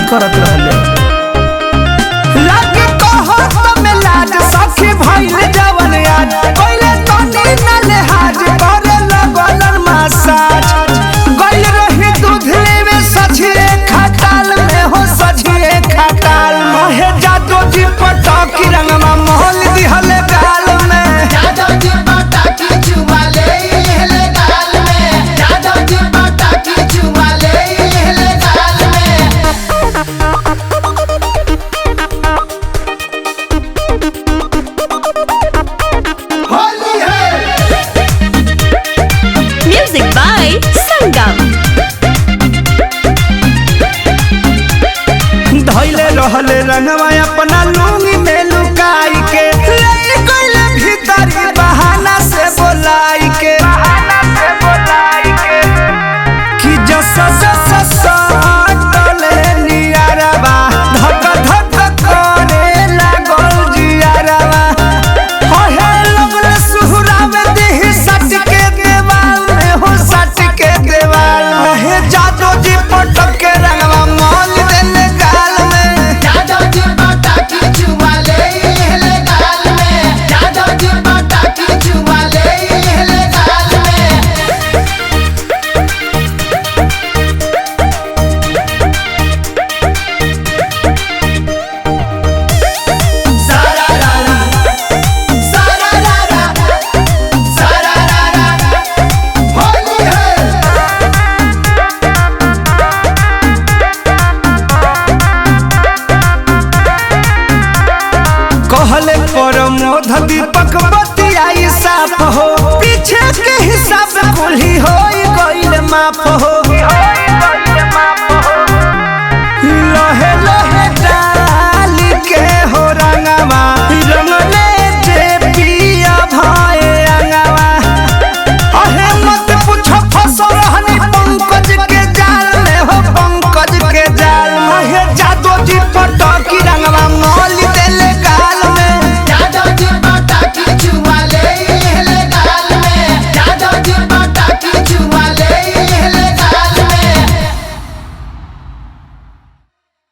करत रहले लागे कहो तमे लाज सखी भइल जवन याद पहिले तनी न लेहाज करे लगल मसाज गइल रही दूध लेवे सझिए खटाल में हो सझिए खटाल मोहे जादू जी पटाकी रंगमा मोहल दिहले गाल में जादू जी पटाकी चुमा ले गाल में जादू जी पटाकी चुमा ले गाल में होली है म्यूजिक बाय संगम। धइले रहले रंगवा अपना लूंगी में लुकाई के ले गइल भीतरी बहाना से बोलाई के कि जस जस सटले नियारवा धक धक करे लागल जियारवा होहे लगल सुहरावे देहि सट के देवाल में हो सट के देवाल हे जादू जी पटक के रंगवा मोल देले गाल में जादू जी पटाकी चुमा ले गाल में जादू जी पटाकी चुमा ले गाल में सारा रारा सारा रारा सारा रारा होली है कहले परमोध दीपक बतियाई साफ हो पीछे के हिसाब कुल्ही हो गइल माफ हो